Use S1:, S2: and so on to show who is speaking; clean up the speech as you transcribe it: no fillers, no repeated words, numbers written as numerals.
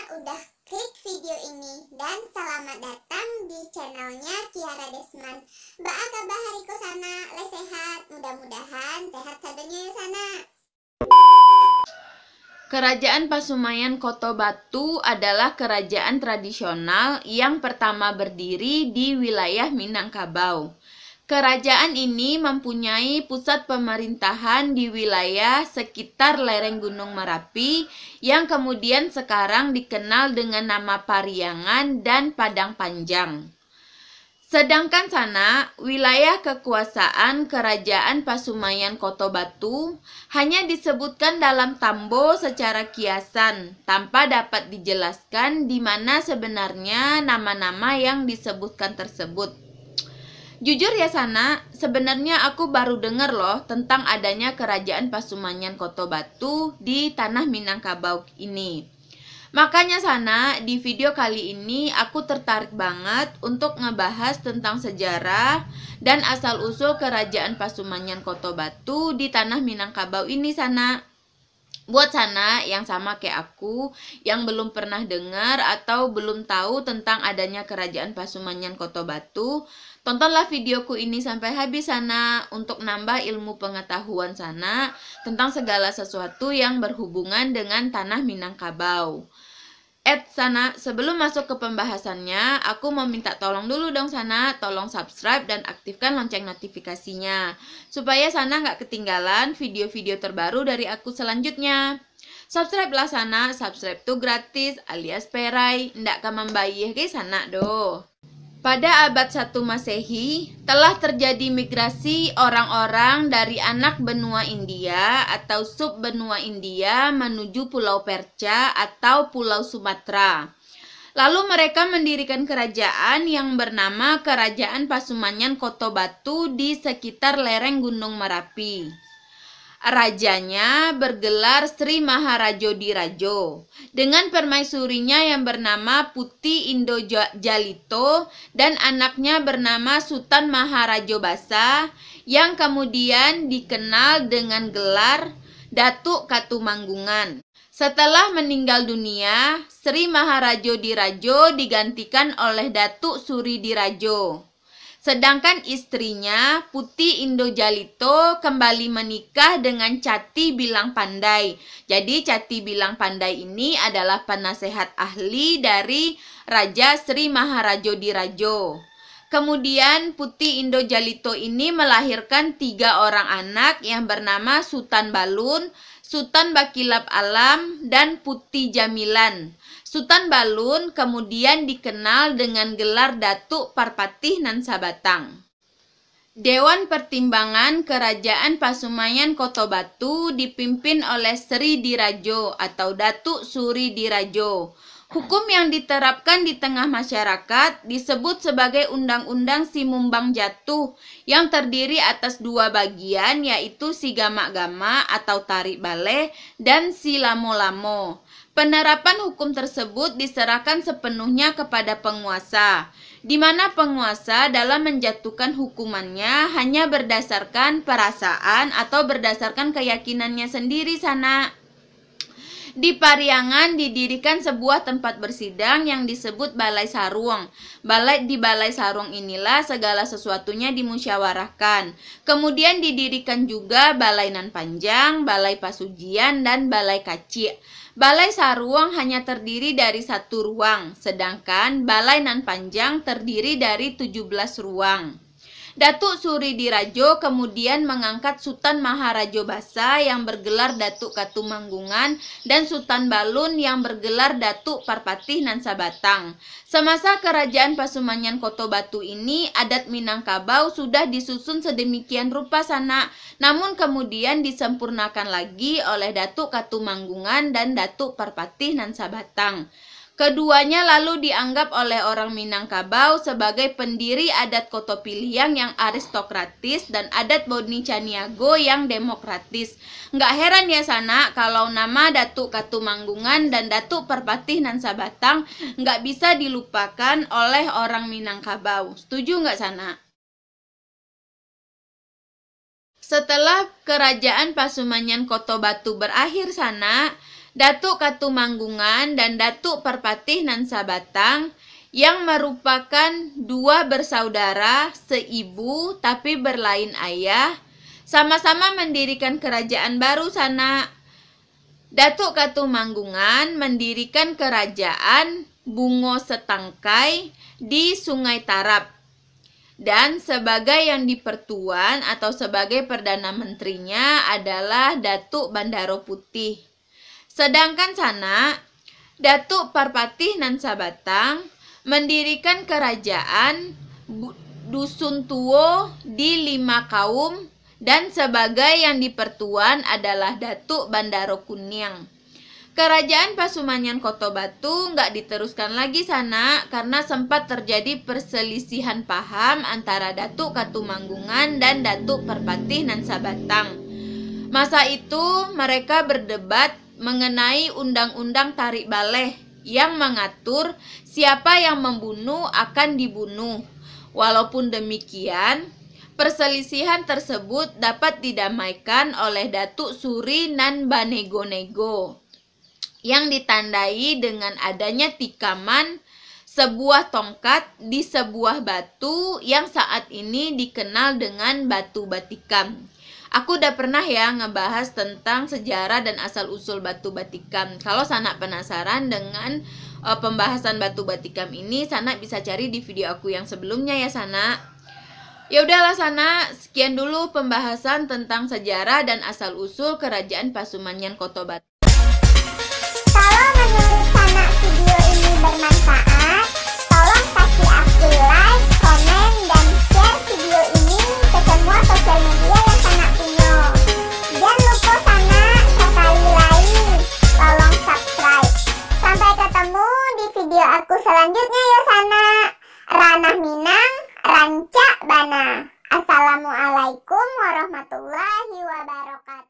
S1: udah klik video ini dan selamat datang di channelnya Kiara Desman. Apa kabar hariku sana? Sehat, mudah-mudahan sehat sadanya ya sana.
S2: Kerajaan Pasumayan Koto Batu adalah kerajaan tradisional yang pertama berdiri di wilayah Minangkabau. Kerajaan ini mempunyai pusat pemerintahan di wilayah sekitar lereng Gunung Merapi yang kemudian sekarang dikenal dengan nama Pariangan dan Padang Panjang. Sedangkan sana, wilayah kekuasaan Kerajaan Pasumayan Koto Batu hanya disebutkan dalam tambo secara kiasan, tanpa dapat dijelaskan di mana sebenarnya nama-nama yang disebutkan tersebut. Jujur ya sana, sebenarnya aku baru dengar loh tentang adanya Kerajaan Pasumayan Koto Batu di tanah Minangkabau ini. Makanya sana, di video kali ini aku tertarik banget untuk ngebahas tentang sejarah dan asal-usul Kerajaan Pasumayan Koto Batu di tanah Minangkabau ini sana. Buat sana yang sama kayak aku, yang belum pernah dengar atau belum tahu tentang adanya Kerajaan Pasumayan Koto Batu, tontonlah videoku ini sampai habis sana untuk nambah ilmu pengetahuan sana tentang segala sesuatu yang berhubungan dengan tanah Minangkabau. Sana, sebelum masuk ke pembahasannya, aku mau minta tolong dulu dong sana, tolong subscribe dan aktifkan lonceng notifikasinya, supaya sana nggak ketinggalan video-video terbaru dari aku selanjutnya. Subscribe lah sana, subscribe tuh gratis alias perai, ndak kamambayih ke sana doh. Pada abad 1 Masehi, telah terjadi migrasi orang-orang dari anak benua India atau sub-benua India menuju Pulau Perca atau Pulau Sumatera. Lalu mereka mendirikan kerajaan yang bernama Kerajaan Pasumayan Koto Batu di sekitar lereng Gunung Merapi. Rajanya bergelar Sri Maharajo Dirajo dengan permaisurinya yang bernama Putih Indo Jalito dan anaknya bernama Sultan Maharajo Basa yang kemudian dikenal dengan gelar Datuk Katumanggungan. Setelah meninggal dunia, Sri Maharajo Dirajo digantikan oleh Datuk Suri Dirajo. Sedangkan istrinya, Putih Indo Jalito, kembali menikah dengan Cati Bilang Pandai. Jadi Cati Bilang Pandai ini adalah penasehat ahli dari Raja Sri Maharajo Dirajo. Kemudian Putih Indo Jalito ini melahirkan 3 orang anak yang bernama Sultan Balun, Sultan Bakilap Alam, dan Putih Jamilan. Sultan Balun kemudian dikenal dengan gelar Datuk Parpatih Nan Sabatang. Dewan Pertimbangan Kerajaan Pasumayan Koto Batu dipimpin oleh Sri Dirajo atau Datuk Suri Dirajo. Hukum yang diterapkan di tengah masyarakat disebut sebagai Undang-Undang Simumbang Jatuh yang terdiri atas 2 bagian yaitu Si Gama-Gama atau Tarik Baleh dan Si Lamo-Lamo. Penerapan hukum tersebut diserahkan sepenuhnya kepada penguasa, di mana penguasa dalam menjatuhkan hukumannya hanya berdasarkan perasaan atau berdasarkan keyakinannya sendiri sana. Di Pariangan didirikan sebuah tempat bersidang yang disebut Balai Sarung. Di Balai Sarung inilah segala sesuatunya dimusyawarahkan. Kemudian didirikan juga Balai Nan Panjang, Balai Pasujian, dan Balai Kacik. Balai Sarung hanya terdiri dari 1 ruang, sedangkan Balai Nan Panjang terdiri dari 17 ruang. Datuk Suri Dirajo kemudian mengangkat Sultan Maharajo Basa yang bergelar Datuk Katumanggungan dan Sultan Balun yang bergelar Datuk Parpatih Nan Sabatang. Semasa Kerajaan Pasumayan Koto Batu ini, adat Minangkabau sudah disusun sedemikian rupa sana, namun kemudian disempurnakan lagi oleh Datuk Katumanggungan dan Datuk Parpatih Nan Sabatang. Keduanya lalu dianggap oleh orang Minangkabau sebagai pendiri adat Koto Piliang yang aristokratis dan adat Boni Caniago yang demokratis. Nggak heran ya sana kalau nama Datuk Katumanggungan dan Datuk Parpatih Nan Sabatang nggak bisa dilupakan oleh orang Minangkabau. Setuju nggak sana? Setelah Kerajaan Pasumayan Koto Batu berakhir sana, Datuk Katumanggungan dan Datuk Parpatih nan Sabatang yang merupakan dua bersaudara seibu tapi berlain ayah, sama-sama mendirikan kerajaan baru sana. Datuk Katumanggungan mendirikan kerajaan Bungo Setangkai di Sungai Tarap. Dan sebagai yang dipertuan atau sebagai Perdana Menterinya adalah Datuk Bandaro Putih. Sedangkan sana, Datuk Parpatih nan Sabatang mendirikan kerajaan Dusun Tuo di Lima Kaum dan sebagai yang dipertuan adalah Datuk Bandaro Kuniang. Kerajaan Pasumanyan Kota Batu nggak diteruskan lagi sana karena sempat terjadi perselisihan paham antara Datuk Katumanggungan dan Datuk Parpatih nan Sabatang. Masa itu mereka berdebat mengenai Undang-Undang Tarik Baleh yang mengatur siapa yang membunuh akan dibunuh. Walaupun demikian, perselisihan tersebut dapat didamaikan oleh Datuk Suri nan Banego-nego yang ditandai dengan adanya tikaman sebuah tongkat di sebuah batu yang saat ini dikenal dengan Batu Batikam. Aku udah pernah ya ngebahas tentang sejarah dan asal-usul Batu Batikam. Kalau Sanak penasaran dengan pembahasan Batu Batikam ini, Sanak bisa cari di video aku yang sebelumnya ya Sanak. Ya udahlah Sanak, sekian dulu pembahasan tentang sejarah dan asal-usul Kerajaan Pasumanyan Kota Batu.
S1: Kalau menurut Sanak video ini bermanfaat, tolong kasih aku like, komen, dan share video ini ke semua sosial media yang Sanak punya. Jangan lupa Sanak sekali lagi, tolong subscribe. Sampai ketemu di video aku selanjutnya ya Sanak. Ranah Minang, Rancak Bana. Assalamualaikum warahmatullahi wabarakatuh.